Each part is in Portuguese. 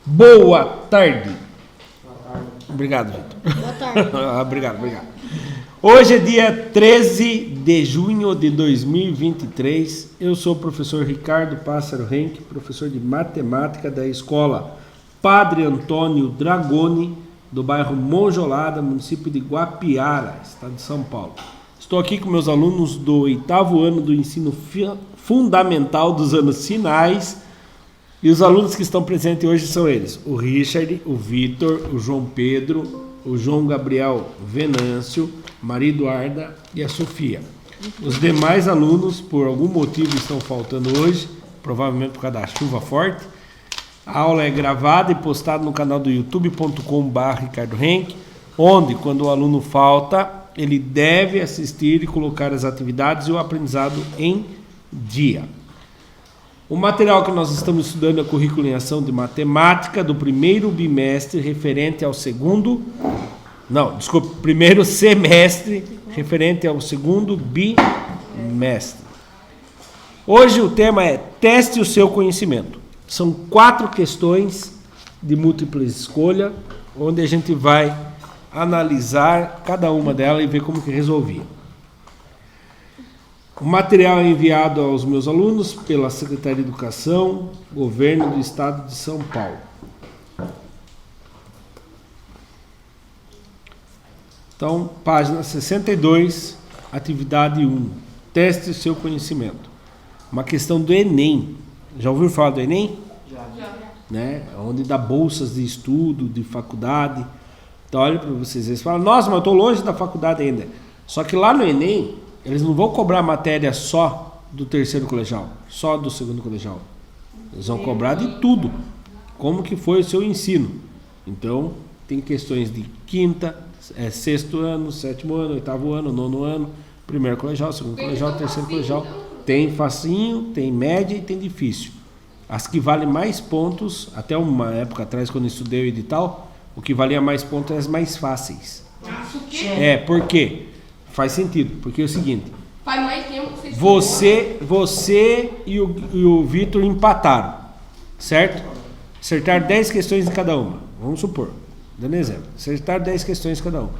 Boa tarde. Boa tarde. Obrigado, Vitor. Boa tarde. Obrigado. Hoje é dia 13 de junho de 2023. Eu sou o professor Ricardo Pássaro Henke, professor de matemática da escola Padre Antônio Dragoni, do bairro Monjolada, município de Guapiara, estado de São Paulo. Estou aqui com meus alunos do 8º ano do ensino fundamental dos anos finais. E os alunos que estão presentes hoje são eles: o Richard, o Vitor, o João Pedro, o João Gabriel Venâncio, Maria Eduarda e a Sofia. Os demais alunos, por algum motivo, estão faltando hoje, provavelmente por causa da chuva forte. A aula é gravada e postada no canal do youtube.com/Ricardo Henke, onde, quando o aluno falta, ele deve assistir e colocar as atividades e o aprendizado em dia. O material que nós estamos estudando é o currículo em ação de matemática do primeiro bimestre referente ao primeiro semestre referente ao segundo bimestre. Hoje o tema é teste o seu conhecimento. São 4 questões de múltipla escolha, onde a gente vai analisar cada uma delas e ver como que resolvia. O material é enviado aos meus alunos pela Secretaria de Educação, Governo do Estado de São Paulo. Então, página 62, atividade 1. Teste o seu conhecimento. Uma questão do Enem. Já ouviu falar do Enem? Já. Né? Onde dá bolsas de estudo, de faculdade. Então, olha para vocês. Eles falam, nossa, mas eu estou longe da faculdade ainda. Só que lá no Enem, eles não vão cobrar matéria só do terceiro colegial, só do segundo colegial. Eles vão cobrar de tudo. Como que foi o seu ensino. Então, tem questões de sexto ano, sétimo ano, oitavo ano, nono ano, primeiro colegial, segundo colegial, terceiro colegial. Tem facinho, tem média e tem difícil. As que valem mais pontos, até uma época atrás, quando eu estudei o edital, o que valia mais pontos é as mais fáceis. Por quê? Faz sentido, porque é o seguinte: faz mais tempo que você e o Vitor empataram, certo? Acertaram 10 questões em cada uma, vamos supor, dando exemplo, acertaram 10 questões em cada uma.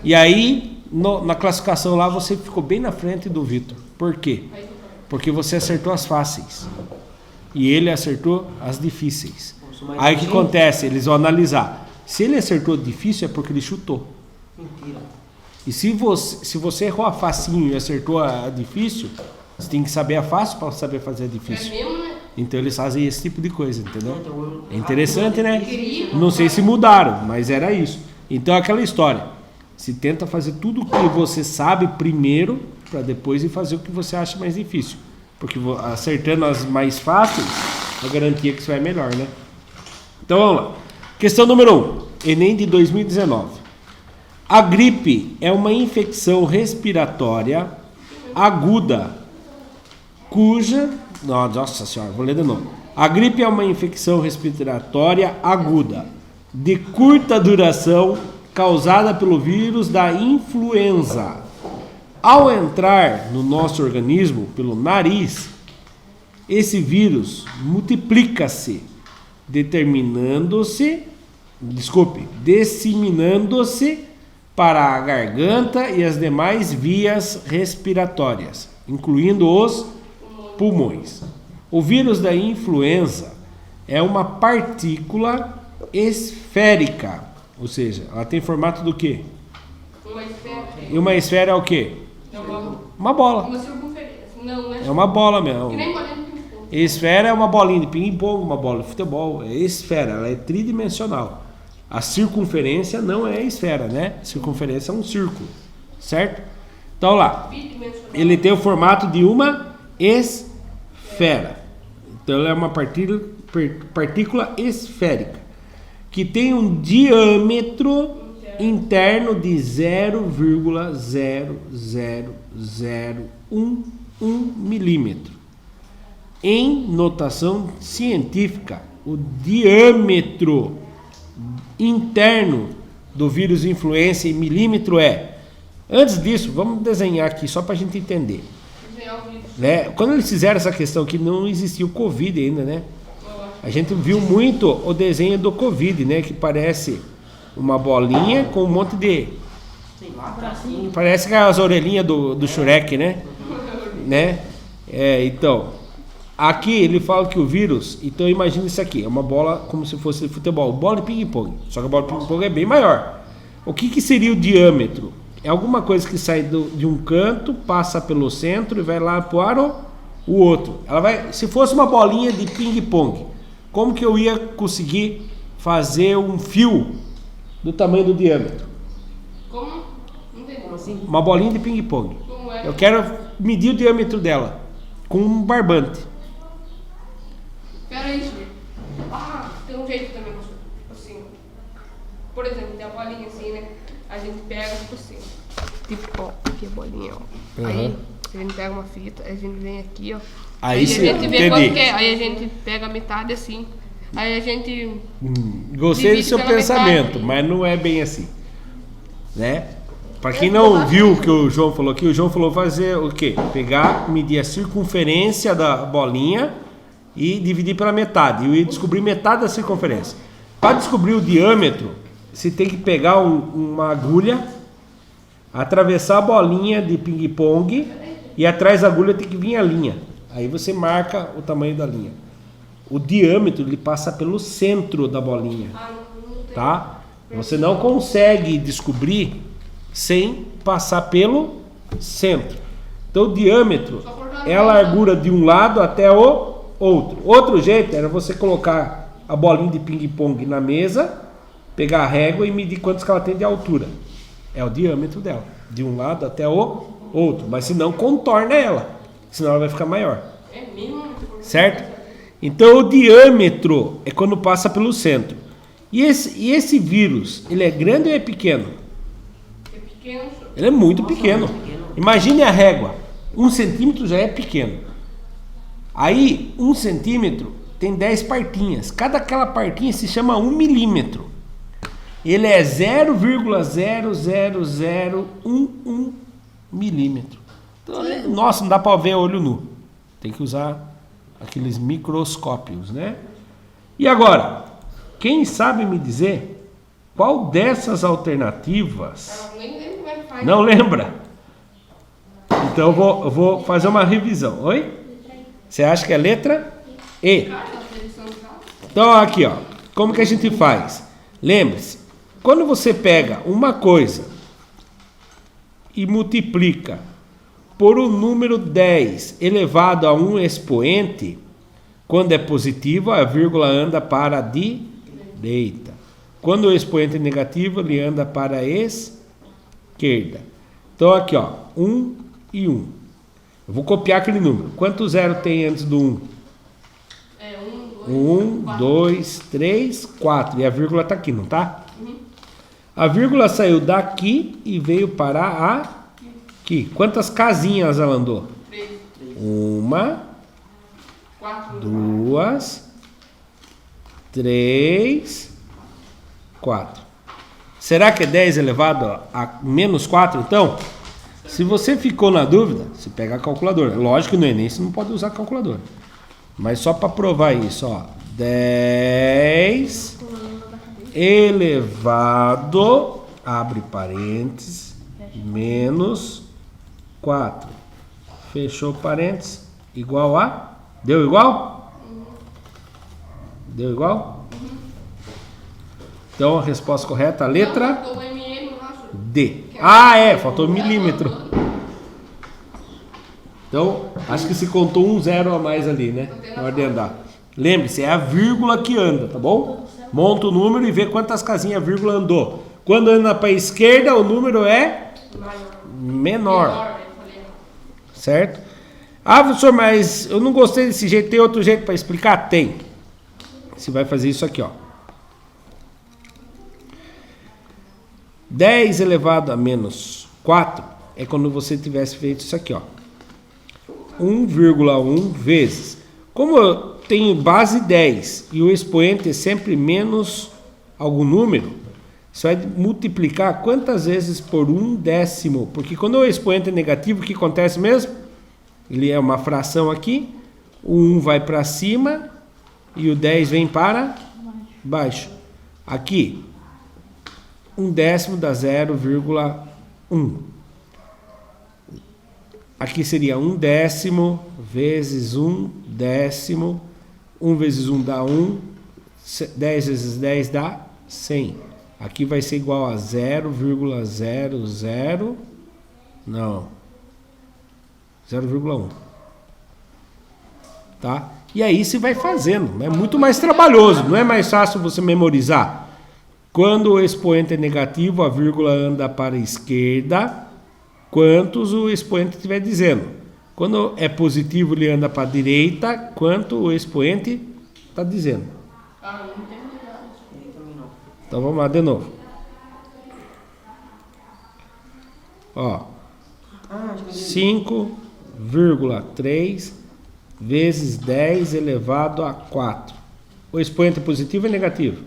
E aí, na classificação lá, você ficou bem na frente do Vitor. Por quê? Porque você acertou as fáceis e ele acertou as difíceis. Aí o que acontece? Eles vão analisar. Se ele acertou difícil é porque ele chutou. Mentira. E se você errou a facinho e acertou a difícil, você tem que saber a fácil para saber fazer a difícil. É mesmo, né? Então eles fazem esse tipo de coisa, entendeu? É interessante, né? Não sei se mudaram, mas era isso. Então é aquela história. Se tenta fazer tudo o que você sabe primeiro, para depois ir fazer o que você acha mais difícil. Porque acertando as mais fáceis, a garantia é que você vai melhor, né? Então vamos lá. Questão número 1. Enem de 2019. A gripe é uma infecção respiratória aguda, cuja... Nossa senhora, vou ler de novo. A gripe é uma infecção respiratória aguda, de curta duração, causada pelo vírus da influenza. Ao entrar no nosso organismo pelo nariz, esse vírus multiplica-se, disseminando-se para a garganta e as demais vias respiratórias, incluindo os pulmões. O vírus da influenza é uma partícula esférica, ou seja, ela tem formato do quê? Uma esfera. E uma esfera é o quê? Uma bola. Uma circunferência. Não, né? É uma bola mesmo. Que nem bolinha de ping-pong. Esfera é uma bolinha de ping-pong, uma bola de futebol. É esfera, ela é tridimensional. A circunferência não é esfera, né? Circunferência é um círculo, certo? Então lá, ele tem o formato de uma esfera. Então ela é uma partícula esférica que tem um diâmetro interno de 0,00011 milímetro. Em notação científica, o diâmetro interno do vírus influenza em milímetro é... Antes disso, vamos desenhar aqui só para a gente entender. Né? Quando eles fizeram essa questão aqui, não existia o Covid ainda, né? A gente viu muito o desenho do Covid, né? Que parece uma bolinha com um monte de... Sei lá, bracinho. Parece as orelhinhas do Shrek, né? Né? Então, aqui ele fala que o vírus... Então imagina isso aqui, é uma bola como se fosse de futebol, bola de ping-pong. Só que a bola de ping-pong é bem maior. O que seria o diâmetro? É alguma coisa que sai de um canto, passa pelo centro e vai lá para o outro. Ela vai, se fosse uma bolinha de ping-pong, como que eu ia conseguir fazer um fio do tamanho do diâmetro? Como? Não entendi. Como assim? Uma bolinha de ping-pong. Como é? Eu quero medir o diâmetro dela com um barbante. Pera aí, Gil. Ah, tem um jeito também, professor. Assim, por exemplo, tem a bolinha assim, né? A gente pega, tipo assim. Tipo, ó, aqui a bolinha, ó. Aí Uhum. a gente pega uma fita, aí a gente vem aqui, ó. Aí a sim, gente vê entendi. quanto que é. Aí a gente pega a metade assim. Aí a gente. Gostei do Divide seu pela pensamento, metade. mas não é bem assim, né? Para quem não viu o que o João falou aqui, o João falou fazer o quê? Pegar, medir a circunferência da bolinha e dividir pela metade. E eu ia descobrir metade da circunferência. Para descobrir o diâmetro, você tem que pegar uma agulha, atravessar a bolinha de ping-pong e atrás da agulha tem que vir a linha. Aí você marca o tamanho da linha. O diâmetro ele passa pelo centro da bolinha, Ah, não tem. tá? Você não consegue descobrir sem passar pelo centro. Então o diâmetro é a largura de um lado até o outro. Outro jeito era você colocar a bolinha de ping-pong na mesa, pegar a régua e medir quantos que ela tem de altura. É o diâmetro dela, de um lado até o outro. Mas se não, contorna ela, senão ela vai ficar maior. É mesmo? Certo? Então o diâmetro é quando passa pelo centro. E esse vírus, ele é grande ou é pequeno? É pequeno. Ele é muito pequeno. Imagine a régua. 1 centímetro já é pequeno. Aí, 1 centímetro tem 10 partinhas. Cada aquela partinha se chama 1 milímetro. Ele é 0,00011 milímetro. Então, nossa, não dá para ver olho nu. Tem que usar aqueles microscópios, né? E agora, quem sabe me dizer qual dessas alternativas... Ah, nem lembro como é que faz. Não lembra? Então eu vou fazer uma revisão. Oi? Você acha que é letra E? Cara, tá interessando, tá? Então aqui, ó. Como que a gente faz? Lembre-se, quando você pega uma coisa e multiplica por um número 10 elevado a um expoente, quando é positivo, a vírgula anda para a direita. Quando o expoente é negativo, ele anda para a esquerda. Então aqui, ó, 1 e 1. Eu vou copiar aquele número. Quanto zero tem antes do 1? É 1, 2, 3, 4. E a vírgula está aqui, não tá? A vírgula saiu daqui e veio parar aqui. Quantas casinhas ela andou? 3, 1, 4, 2, 3, 4. Será que é 10 elevado a menos 4, então? Se você ficou na dúvida, você pega a calculadora. Lógico que no Enem você não pode usar a calculadora. Mas só para provar isso, ó. 10 elevado, abre parênteses, menos 4. Fechou parênteses, igual a... Deu igual? Deu igual? Então a resposta correta, a letra Faltou o MM, eu acho. D. Ah, faltou milímetro. Então, acho que se contou um zero a mais ali, né? Na hora de andar. Lembre-se, é a vírgula que anda, tá bom? Monta o número e vê quantas casinhas a vírgula andou. Quando anda para a esquerda, o número é menor. Eu falei. Certo? Ah, professor, mas eu não gostei desse jeito. Tem outro jeito para explicar? Tem. Você vai fazer isso aqui, ó. 10 elevado a menos 4 é quando você tivesse feito isso aqui, ó. 1,1 vezes. Como eu tenho base 10 e o expoente é sempre menos algum número, você vai multiplicar quantas vezes por 1/10? Porque quando o expoente é negativo, o que acontece mesmo? Ele é uma fração aqui, o 1 vai para cima e o 10 vem para baixo. Aqui, 1/10 dá 0,1. Aqui seria 1/10 vezes 1/10. 1 vezes 1 dá 1. 10 vezes 10 dá 100. Aqui vai ser igual a 0,00. Não. 0,1. Tá? E aí você vai fazendo. É muito mais trabalhoso. Não é mais fácil você memorizar. Quando o expoente é negativo, a vírgula anda para a esquerda. Quantos o expoente estiver dizendo. Quando é positivo, ele anda para a direita. Quanto o expoente está dizendo. Ah, não entendi nada. Eu também não. Então vamos lá de novo. Ó. Acho que eu 5,3 vezes 10 elevado a 4. O expoente é positivo ou negativo?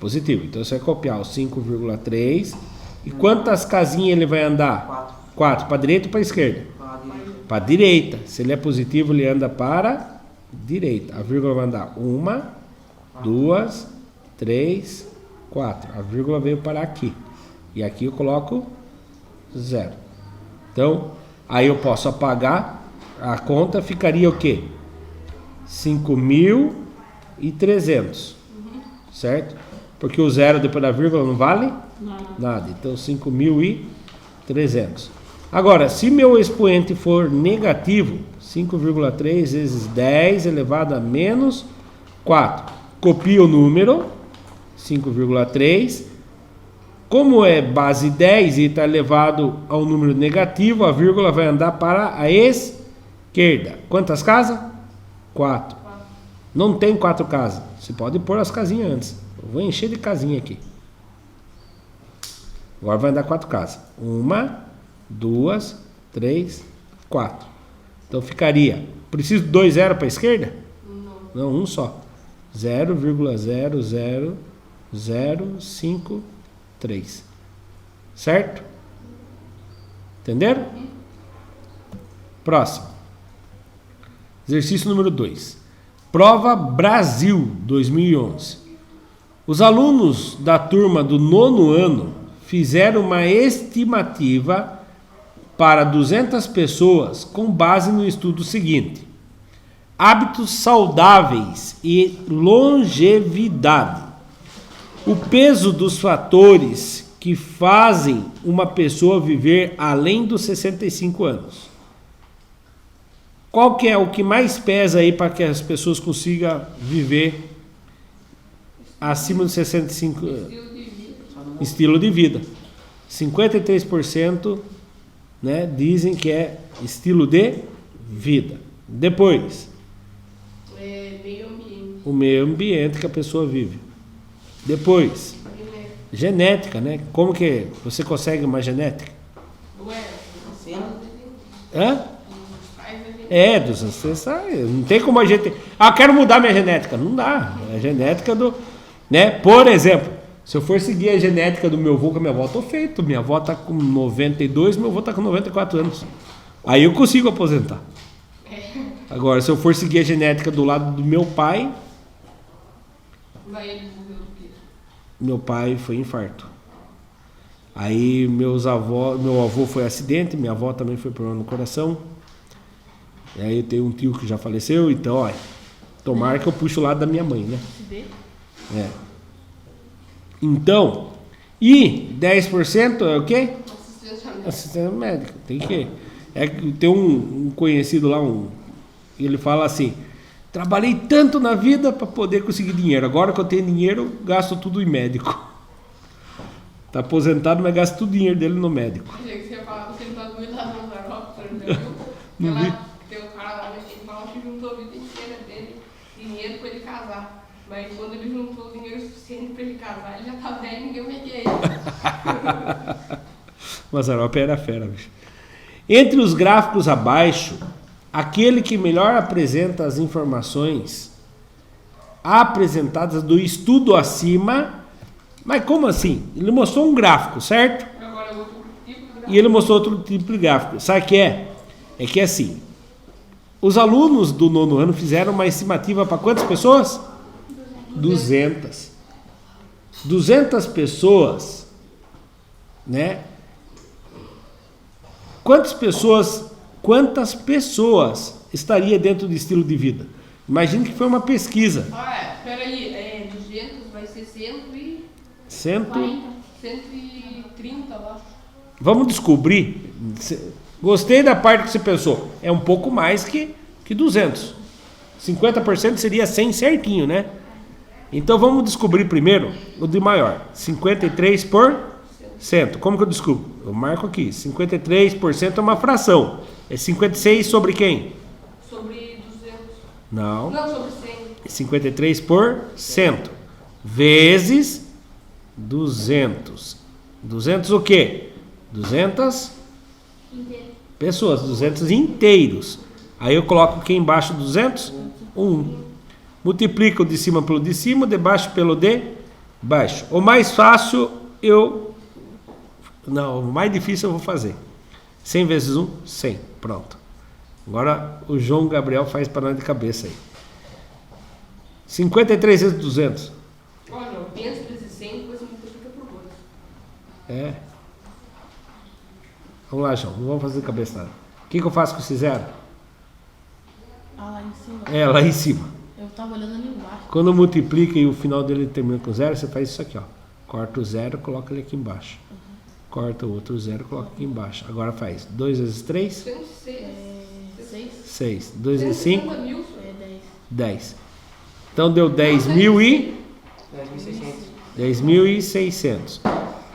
Positivo. Então você vai copiar o 5,3. E quantas casinhas ele vai andar? 4. 4. Para a direita ou para a esquerda? Para a direita. Se ele é positivo, ele anda para a direita. A vírgula vai andar 1, 2, 3, 4. A vírgula veio para aqui. E aqui eu coloco 0. Então, aí eu posso apagar. A conta ficaria o quê? 5.300. Certo? Porque o 0 depois da vírgula não vale? Nada. Então, 5.300. Agora, se meu expoente for negativo, 5,3 vezes 10 elevado a menos 4. Copio o número, 5,3. Como é base 10 e está elevado ao número negativo, a vírgula vai andar para a esquerda. Quantas casas? 4. Não tem 4 casas. Você pode pôr as casinhas antes. Eu vou encher de casinha aqui. Agora vai andar 4 casas. 1, 2, 3, 4. Então ficaria. Preciso de 2 zeros para a esquerda? Não, um só. 0,00053. Certo? Entenderam? Próximo. Exercício número 2. Prova Brasil 2011. Os alunos da turma do 9º ano fizeram uma estimativa para 200 pessoas com base no estudo seguinte: hábitos saudáveis e longevidade. O peso dos fatores que fazem uma pessoa viver além dos 65 anos. Qual que é o que mais pesa aí para que as pessoas consigam viver acima dos 65 anos? Estilo de vida. 53%, né, dizem que é estilo de vida. Depois, Meio ambiente. o meio ambiente que a pessoa vive. Depois, genética, né? Como que você consegue uma genética? Ué, Sim. Hã? É, dos ancestrais. Não tem como a gente... Ah, quero mudar minha genética. Não dá. É a genética do... Né? Por exemplo, se eu for seguir a genética do meu avô com a minha avó, tô feito. Minha avó tá com 92, meu avô tá com 94 anos. Aí eu consigo aposentar. Agora, se eu for seguir a genética do lado do meu pai... Vai ele morrer do quê? Meu pai foi infarto. Aí meu avô foi acidente, minha avó também foi problema no coração. E aí eu tenho um tio que já faleceu, então, olha, tomara que eu puxe o lado da minha mãe, né? É. Então, e 10% é o quê? Assistência médica. Tem que... tem um conhecido lá, ele fala assim: trabalhei tanto na vida para poder conseguir dinheiro. Agora que eu tenho dinheiro, gasto tudo em médico. Tá aposentado, mas gasta tudo o dinheiro dele no médico. Achei que você ia falar que ele tá doido lá no Europa, você não viu? Não vi. Tem um cara lá, mas ele falou que juntou a vida inteira dele, dinheiro pra ele casar. Mas quando ele juntou o dinheiro suficiente pra ele casar, ele já tá velho e ninguém media ele. Mazzaropi era fera, bicho. Entre os gráficos abaixo, aquele que melhor apresenta as informações apresentadas do estudo acima. Mas como assim? Ele mostrou um gráfico, certo? Agora outro tipo de gráfico. E ele mostrou outro tipo de gráfico. Sabe o que é? É que assim, Os alunos do 9º ano fizeram uma estimativa para quantas pessoas? 200. 200 pessoas, né? Quantas pessoas estaria dentro do estilo de vida? Imagine que foi uma pesquisa. Peraí, 200 vai ser 130, eu acho. Vamos descobrir. Gostei da parte que você pensou. É um pouco mais que 200. 50% seria 100 certinho, né? Então vamos descobrir primeiro o de maior. 53%. Como que eu descubro? Eu marco aqui. 53% é uma fração. É 56 sobre quem? Sobre 200. Não. Não, sobre 100. 53% vezes 200. 200 o quê? 200 pessoas, 200 inteiros. Aí eu coloco aqui embaixo 200, 1. Multiplica o de cima pelo de cima, o de baixo pelo de baixo. O mais fácil o mais difícil eu vou fazer. 100 vezes 1, 100. Pronto. Agora o João Gabriel faz para nós de cabeça aí. 53 vezes 200. Olha, 500 vezes 100, depois multiplica por 2. É. Vamos lá, João. Não vamos fazer de cabeça nada. O que eu faço com esse zero? Lá em cima. É, lá em cima. Eu tava olhando ali embaixo. Quando multiplica e o final dele termina com zero, você faz isso aqui, ó. Corta o zero, coloca ele aqui embaixo. Corta o outro zero, coloca aqui embaixo. Agora faz 2 vezes 3? 106. 6. 2 vezes 5? 160 mil. 10. Então deu 10.600.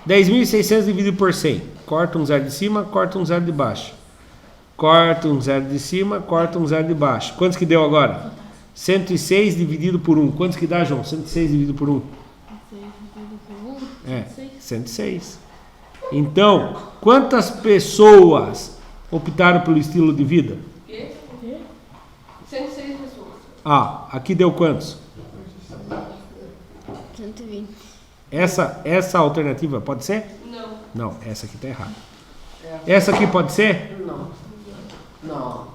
10.600 dividido por 100. Corta um zero de cima, corta um zero de baixo. Corta um zero de cima, corta um zero de baixo. Quantos que deu agora? 106 dividido por 1. Quantos que dá, João? 106 dividido por 1. 106. Então, quantas pessoas optaram pelo estilo de vida? 106 pessoas. Aqui deu quantos? 120. Essa alternativa pode ser? Não. Não, essa aqui está errada. Essa aqui pode ser? Não.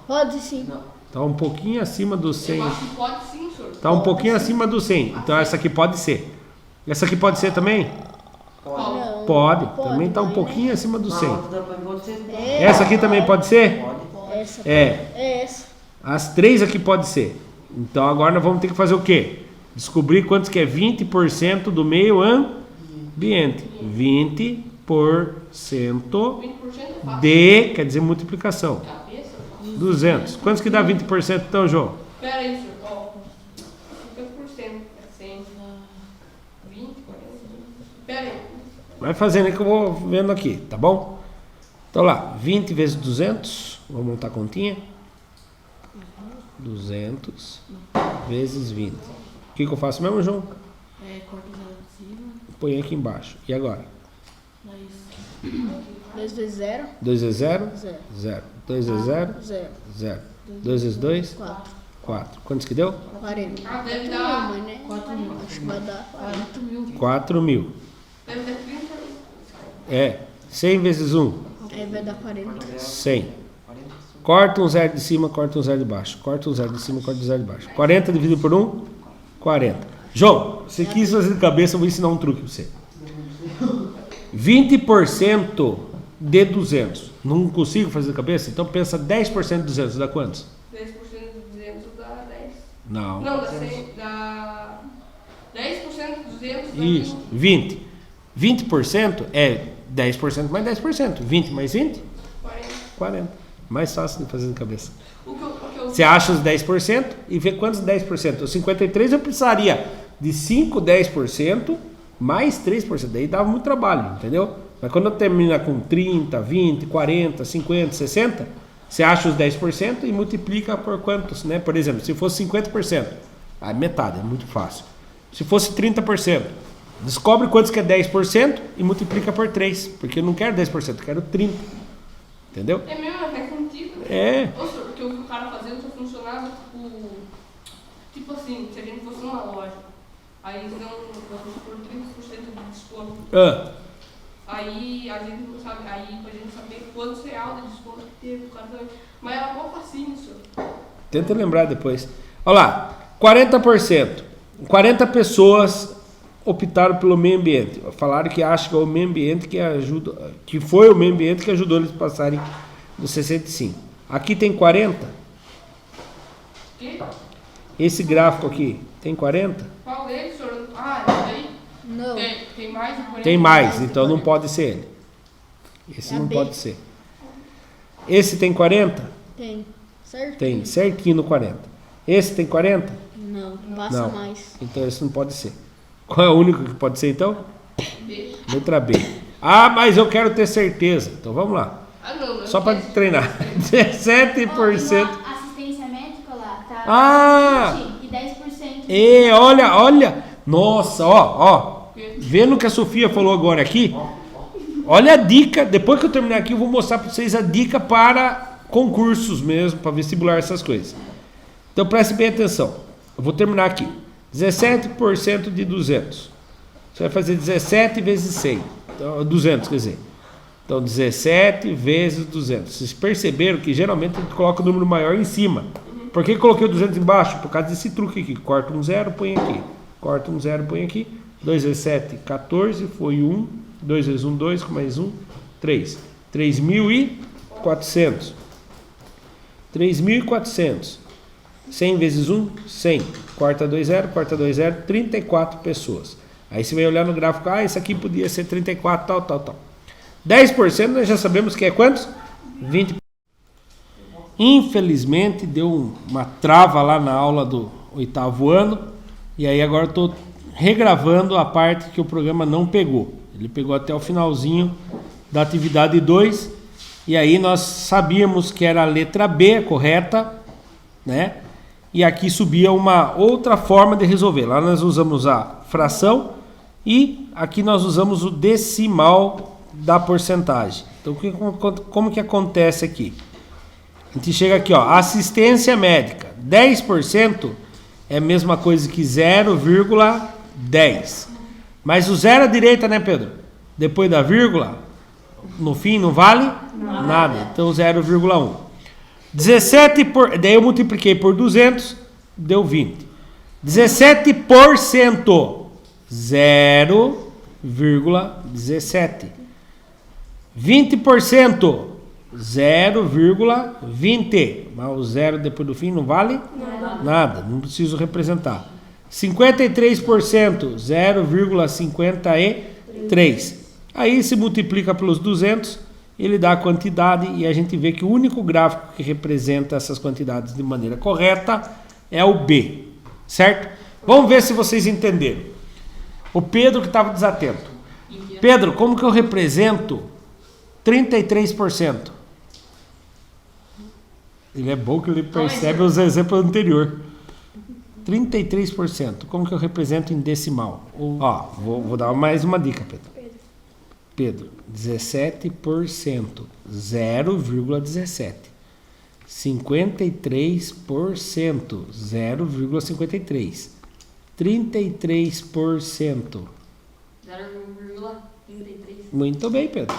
Pode sim. Está um pouquinho acima do 100. Eu acho que pode sim, senhor. Está um pouquinho acima do 100. Então essa aqui pode ser. Essa aqui pode ser também? Não. Pode. Também está um pouquinho acima do 100. Pode ser. Essa aqui também pode ser? Essa. É. Essa. As três aqui pode ser. Então agora nós vamos ter que fazer o quê? Descobrir quantos que é 20% do meio ambiente. 20% 20% é fácil. de, quer dizer, multiplicação. Cabeça? 200. Quantos que dá 20% então, João? Pera aí, senhor. Ó, 50% é 100. 20, 40. Pera aí. Vai fazendo aí que eu vou vendo aqui, tá bom? Então lá, 20 vezes 200. Vamos montar a continha. 200 vezes 20. O que eu faço mesmo, João? Corta o zero de cima. Põe aqui embaixo. E agora? 2 vezes 0. 2 vezes 0? Zero. 0. 2 vezes 0? 0. 0. 2 vezes 2? 4. 4. Quantos que deu? 40. Ah, deve dar. Mãe, né? 4 mil. Acho que vai dar 40 mil. 4 mil. Deve dar 30. É. 100 vezes 1? Aí vai dar 40. 100. Corta um zero de cima, corta um zero de baixo. Corta um zero de cima, corta um zero de baixo. 40 dividido por 1? 40. João, você quis fazer de cabeça, eu vou ensinar um truque para você. 20% de 200. Não consigo fazer de cabeça? Então pensa 10% de 200. Dá quantos? 10% de 200 dá 10. Não. Não, dá 100. Dá 10% de 200 dá Isso. 20. 20% é 10% mais 10%. 20 mais 20? 40. 40. Mais fácil de fazer de cabeça. O que eu Você acha os 10% e vê quantos 10%. Os 53 eu precisaria de 5, 10% mais 3%. Daí dava muito trabalho, entendeu? Mas quando eu termina com 30, 20, 40, 50, 60, você acha os 10% e multiplica por quantos, né? Por exemplo, se fosse 50%, aí metade, é muito fácil. Se fosse 30%, descobre quantos que é 10% e multiplica por 3, porque eu não quero 10%, eu quero 30%. Entendeu? É mesmo, é contigo. É. Ou seja, porque o cara fazendo só funcionava tipo assim, se a gente fosse numa loja, aí eles dão, vamos supor, 30% de desconto. Aí a gente não sabe, aí pra gente saber quantos real de desconto que teve o cartão. Mas era mó facinho, senhor. Tenta lembrar depois. Olha lá, 40%. 40 pessoas optaram pelo meio ambiente. Falaram que acham que é o meio ambiente que ajuda, que foi o meio ambiente que ajudou eles a passarem dos 65. Aqui tem 40. Que? Esse gráfico aqui tem 40? Qual deles, senhor? Ah, esse daí? Não. Tem mais de 40? Tem mais, então não pode ser ele. Esse É não B. pode ser. Esse tem 40? Tem. Certo? Tem, certinho no 40. Esse tem 40? Não, passa Não. mais. Então esse não pode ser. Qual é o único que pode ser então? B. Letra B. Ah, mas eu quero ter certeza. Então vamos lá. Ah, não. Só para treinar. 17%. A assistência médica lá tá Ah! 20 e 10%. E olha. Nossa, ó. Vendo o que a Sofia falou agora aqui. Olha a dica. Depois que eu terminar aqui, eu vou mostrar para vocês a dica para concursos mesmo, para vestibular, essas coisas. Então preste bem atenção. Eu vou terminar aqui. 17% de 200. Você vai fazer 17 vezes 100. Então, 200, quer dizer. Então 17 vezes 200. Vocês perceberam que geralmente a gente coloca o número maior em cima. Por que coloquei o 200 embaixo? Por causa desse truque aqui. Corta um zero, põe aqui. Corta um zero, põe aqui. 2 vezes 7, 14. Foi 1. 2 vezes 1, 2. Com mais 1, 3. 3.400. 3.400. 100 vezes 1, 100. Corta 2, 0. Corta 2, 0. 34 pessoas. Aí você vai olhar no gráfico. Ah, isso aqui podia ser 34, tal. 10% nós já sabemos que é quantos? 20%. Infelizmente deu uma trava lá na aula do 8º ano. E aí agora eu estou regravando a parte que o programa não pegou. Ele pegou até o finalzinho da atividade 2. E aí nós sabíamos que era a letra B a correta, né? E aqui subia uma outra forma de resolver. Lá nós usamos a fração e aqui nós usamos o decimal da porcentagem. Então como que acontece aqui? A gente chega aqui, ó, assistência médica. 10% é a mesma coisa que 0,10. Mas o zero à direita, né, Pedro? Depois da vírgula, no fim não vale nada. Então 0,1. 17 daí eu multipliquei por 200, deu 20. 17%, 0,17. 20%, 0,20. Mas o zero depois do fim não vale nada, não preciso representar. 53%, 0,53. Aí se multiplica pelos 200, ele dá a quantidade e a gente vê que o único gráfico que representa essas quantidades de maneira correta é o B, certo? Vamos ver se vocês entenderam. O Pedro que estava desatento. Pedro, como que eu represento 33%? Ele é bom que ele percebe os exemplos anteriores. 33%. Como que eu represento em decimal? Ó, vou dar mais uma dica, Pedro. Pedro, 17%, 0,17. 53%, 0,53. 33%. 0,33. Muito bem, Pedro.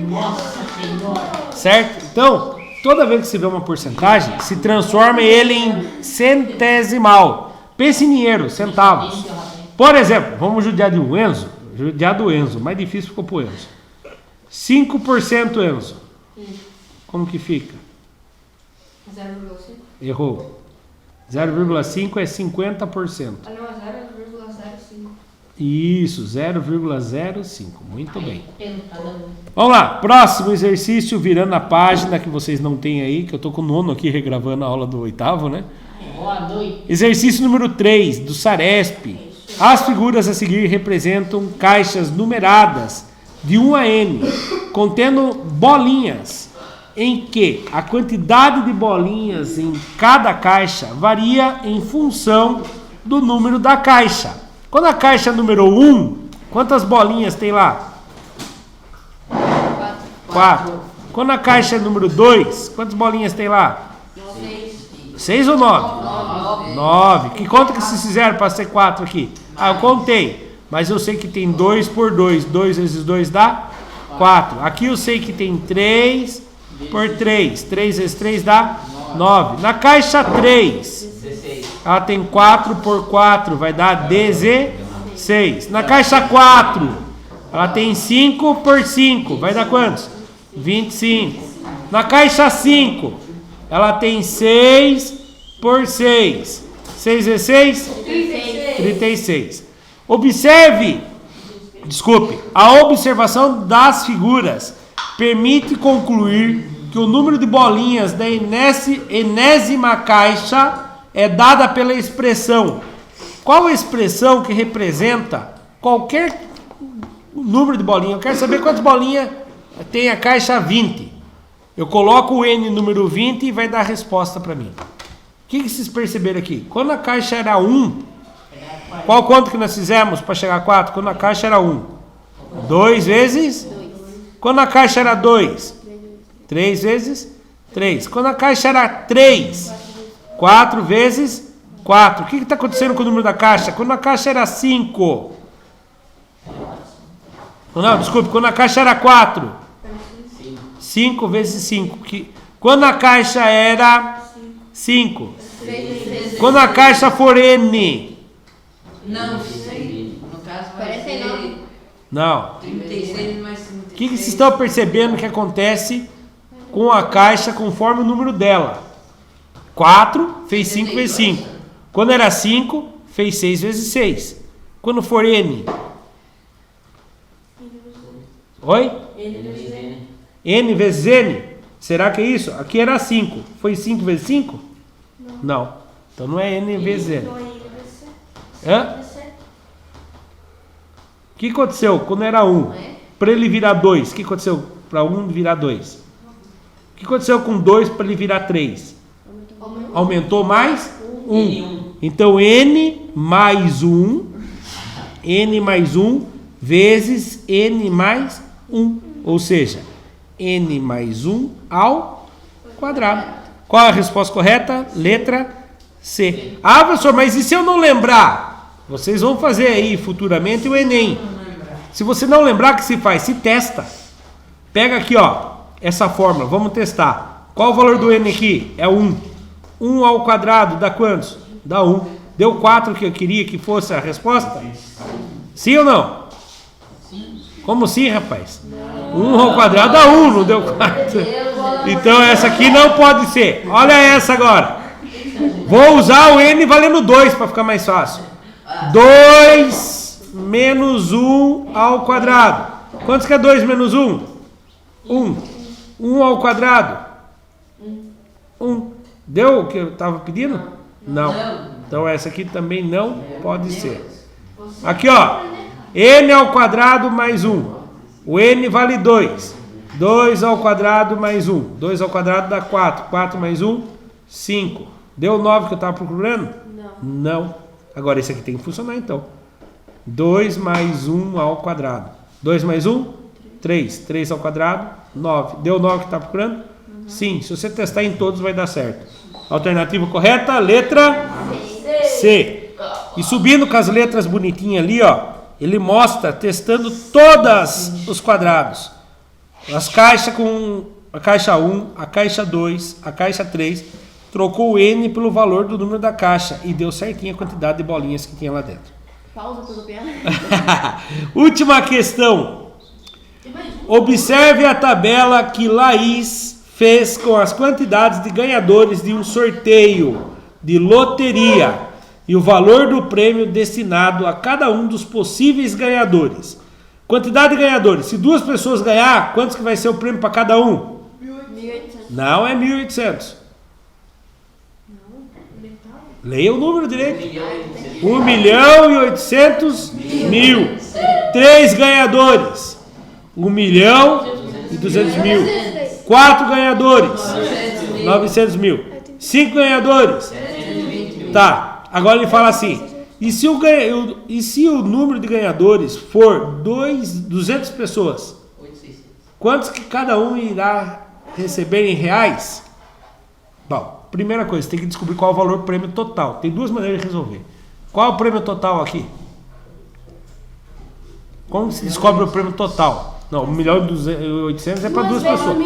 Nossa Senhora! Certo? Então, toda vez que você vê uma porcentagem, se transforma ele em centesimal. Pense em dinheiro, centavos. Por exemplo, vamos judiar de um Enzo. Judiar do Enzo. Mais difícil ficou pro Enzo. 5%, Enzo. Como que fica? 0,5? Errou. 0,5 é 50%. Ah, não, é 0,05. Isso, 0,05. Muito bem. Vamos lá, próximo exercício, virando a página que vocês não têm aí, que eu tô com o 9º aqui regravando a aula do 8º, né? Boa noite. Exercício número 3, do Saresp. As figuras a seguir representam caixas numeradas de 1 a N, contendo bolinhas, em que a quantidade de bolinhas em cada caixa varia em função do número da caixa. Quando a caixa número 1, quantas bolinhas tem lá? 4. Quando a caixa número 2, quantas bolinhas tem lá? 6 ou 9? 9. Que conta que vocês fizeram para ser 4 aqui? Ah, eu contei. Mas eu sei que tem 2 por 2. 2 vezes 2 dá 4. Aqui eu sei que tem 3 por 3. 3 vezes 3 dá 9. Na caixa 3, 16. ela tem 4 por 4, vai dar 16. Na caixa 4, ela tem 5 por 5, vai dar quantos? 25. Na caixa 5, ela tem 6 por 6. 6 vezes 6? 36. Observe, desculpe, a observação das figuras permite concluir que o número de bolinhas da enésima caixa é dada pela expressão. Qual a expressão que representa qualquer número de bolinhas? Eu quero saber quantas bolinhas tem a caixa 20. Eu coloco o N número 20 e vai dar a resposta para mim. O que vocês perceberam aqui? Quando a caixa era 1, qual conto que nós fizemos para chegar a 4? Quando a caixa era 1. 2 vezes? Quando a caixa era 2? 3 vezes? 3. Quando a caixa era 3? 4 vezes? 4. O que está acontecendo com o número da caixa? Quando a caixa era 5? Não, desculpe. Quando a caixa era 4? 5 vezes 5. Quando a caixa era 5? Quando a caixa for N? Não sei. No caso vai ser Não. 36 mais 36. O que vocês estão percebendo que acontece com a caixa conforme o número dela? 4 fez 5 vezes 5. Quando era 5, fez 6 vezes 6. Quando for N? Oi? N vezes N? Será que é isso? Aqui era 5. Foi 5 vezes 5? Não. Então não é N vezes N. Hã? O que aconteceu quando era 1? Para ele virar 2. O que aconteceu para 1 virar 2? O que aconteceu com 2 para ele virar 3? Aumentou mais 1. Então N mais 1. N mais 1 vezes N mais 1. Ou seja, N mais 1 ao quadrado. Qual é a resposta correta? Letra C. Ah, professor, mas e se eu não lembrar? Vocês vão fazer aí futuramente o Enem. Se você não lembrar, o que se faz? Se testa. Pega aqui, ó, essa fórmula. Vamos testar. Qual o valor do N aqui? É 1. 1 ao quadrado dá quantos? Dá 1. Deu 4 que eu queria que fosse a resposta? Sim ou não? Como sim, rapaz? 1 ao quadrado dá 1, não deu 4. Então essa aqui não pode ser. Olha essa agora. Vou usar o N valendo 2 para ficar mais fácil. 2 menos 1 ao quadrado. Quantos que é 2 menos 1? 1. 1 ao quadrado? 1. Deu o que eu estava pedindo? Não. Então essa aqui também não pode ser. Aqui, ó. N ao quadrado mais 1. O N vale 2. 2 ao quadrado mais 1. 2 ao quadrado dá 4. 4 mais 1, 5. Deu 9 que eu estava procurando? Não. Agora esse aqui tem que funcionar então. 2 mais 1 ao quadrado. 2 mais 1, 3. 3 ao quadrado, 9. Deu 9 que está procurando? Sim. Se você testar em todos vai dar certo. Alternativa correta, letra C. E subindo com as letras bonitinhas ali, ó. Ele mostra testando todos os quadrados. As caixas com a caixa 1, a caixa 2, a caixa 3. Trocou o N pelo valor do número da caixa e deu certinho a quantidade de bolinhas que tinha lá dentro. Pausa tudo piano. Última questão. Observe a tabela que Laís fez com as quantidades de ganhadores de um sorteio de loteria e o valor do prêmio destinado a cada um dos possíveis ganhadores. Quantidade de ganhadores. Se 2 pessoas ganhar, quantos que vai ser o prêmio para cada um? 1.800. Não é 1.800. Leia o número direito. 1.800.000. 3 ganhadores. 1.200.000. 4 ganhadores. 900.000. 5 ganhadores. Tá. Agora ele fala assim. E se o número de ganhadores for 200 pessoas? Quantos que cada um irá receber em reais? Bom, primeira coisa, tem que descobrir qual é o valor do prêmio total. Tem 2 maneiras de resolver. Qual é o prêmio total aqui? Como se descobre o prêmio total? Não, 1.800.000 é para 2 pessoas.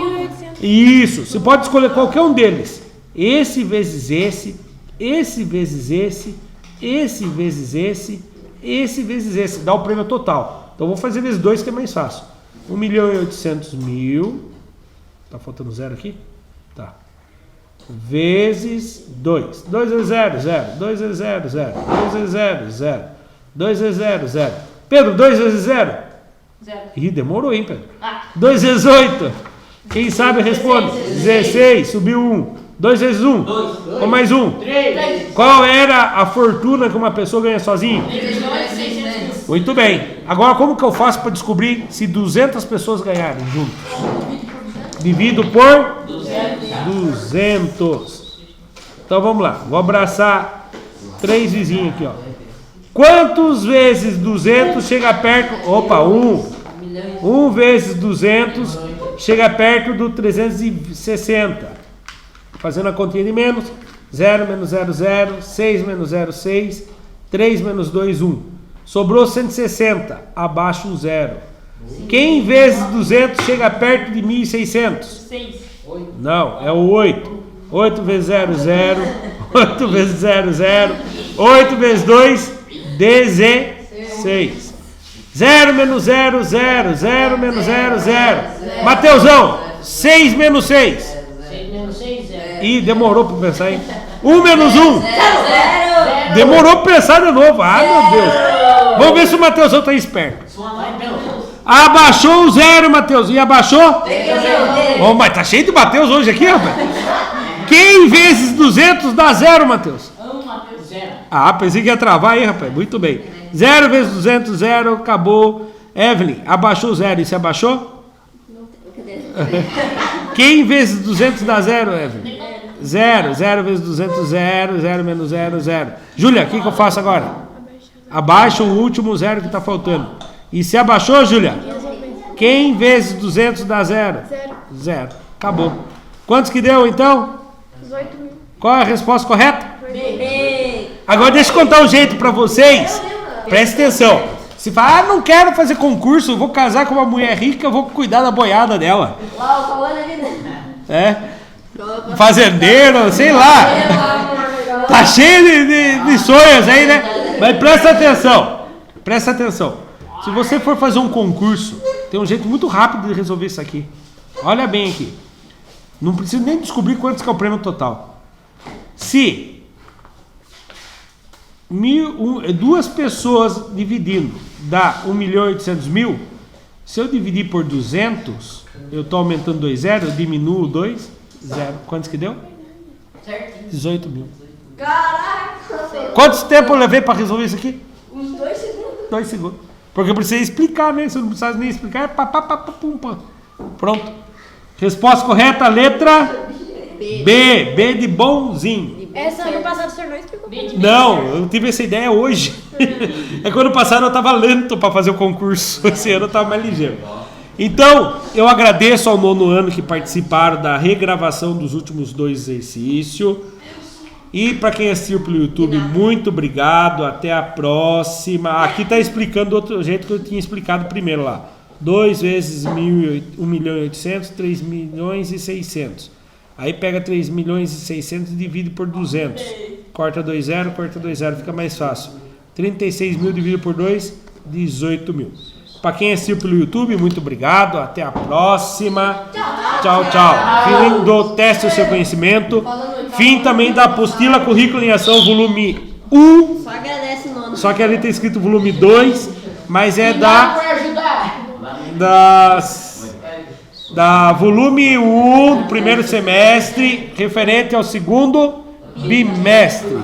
Isso, você pode escolher qualquer um deles. esse vezes esse vezes esse vezes esse vezes esse. Dá o prêmio total. Então, vou fazer vezes 2 que é mais fácil. 1.800.000. Tá faltando 0 aqui? Tá. Vezes 2. 2 vezes 0, 0. 2 vezes 0, 0. 2 vezes 0, 0. 2 vezes 0, 0. Pedro, 2 vezes 0? 0. Ih, demorou, hein, Pedro? 2 vezes 8. Quem sabe responde. 16. Subiu 1. 2 vezes 1. Com mais 1. 3. Qual era a fortuna que uma pessoa ganha sozinha? 600. Muito bem. Agora, como que eu faço para descobrir se 200 pessoas ganharem juntos? Divido por 200. Então, vamos lá. Vou abraçar 3 vizinhos aqui, ó. Quantos vezes 200 chega perto... Opa, 1. 1 vezes 200 chega perto do 360. Fazendo a continha de menos. 0 menos 0, 0. 6 menos 0, 6. 3 menos 2, 1. Sobrou 160, abaixo o 0. Quem vezes 200 chega perto de 1.600? 6. Não, é o 8. 8 vezes 0, 0. 8 vezes 0, 0. 8 vezes 2, 16. 0 menos 0, 0. 0 menos 0, 0. Mateusão, 6 menos 6. 6 menos 6, 0. Ih, demorou para pensar, hein? 1 menos 1. Demorou para pensar de novo. Ah, meu Deus. Vamos ver se o Mateusão tá esperto. Abaixou o 0, Mateus. E abaixou? Oh, mas tá cheio de Mateus hoje aqui, rapaz. Quem vezes 200 dá 0, Mateus? 0. Ah, pensei que ia travar aí, rapaz. Muito bem. 0 vezes 200, 0. Acabou. Evelyn, abaixou o 0. E se abaixou? Quem vezes 200 dá 0, Evelyn? 0. 0 vezes 200, 0. 0 menos 0, 0. Júlia, o que eu faço agora? Abaixa o último 0 que está faltando. E se abaixou, Júlia? Quem vezes 200 dá 0? 0. Acabou. Quantos que deu, então? 18 mil. Qual é a resposta correta? Agora deixa eu contar um jeito para vocês. Presta atenção. Se fala, não quero fazer concurso, eu vou casar com uma mulher rica, eu vou cuidar da boiada dela. Uau, falando ali, né? Fazendeiro, sei lá. Tá cheio de sonhos aí, né? Mas presta atenção. Presta atenção. Se você for fazer um concurso, tem um jeito muito rápido de resolver isso aqui. Olha bem aqui. Não precisa nem descobrir quanto que é o prêmio total. Se 2 pessoas dividindo dá 1.800.000, se eu dividir por 200, eu estou aumentando 2 zeros, eu diminuo 2, 0. Quantos que deu? 18 mil. Caraca! Quanto tempo eu levei para resolver isso aqui? Uns 2 segundos. 2 segundos. Porque eu precisei explicar, né? Se eu não precisasse nem explicar, é pá, pá, pá, pá, pum, pá. Pronto. Resposta correta, letra B. B de bonzinho. Essa ano passado o senhor não explicou. Não, eu tive essa ideia hoje. É que ano passado eu estava lento para fazer o concurso. Esse ano eu estava mais ligeiro. Então, eu agradeço ao 9º ano que participaram da regravação dos últimos 2 exercícios. E para quem assistiu pelo YouTube, muito obrigado. Até a próxima. Aqui está explicando do outro jeito que eu tinha explicado primeiro lá. 2 vezes 1.800.000, 3.600.000. Aí pega 3.600.000 e divide por 200. Corta 2 0, corta 2 0, fica mais fácil. 36.000 dividido por 2, 18.000. Para quem assistiu pelo YouTube, muito obrigado. Até a próxima. Tchau, tchau. Fim do teste do seu conhecimento. Fim também da apostila Currículo em Ação, volume 1. Só agradece o nono. Só que ali está escrito volume 2, mas é Vai ajudar. da volume 1 do primeiro semestre, referente ao segundo bimestre.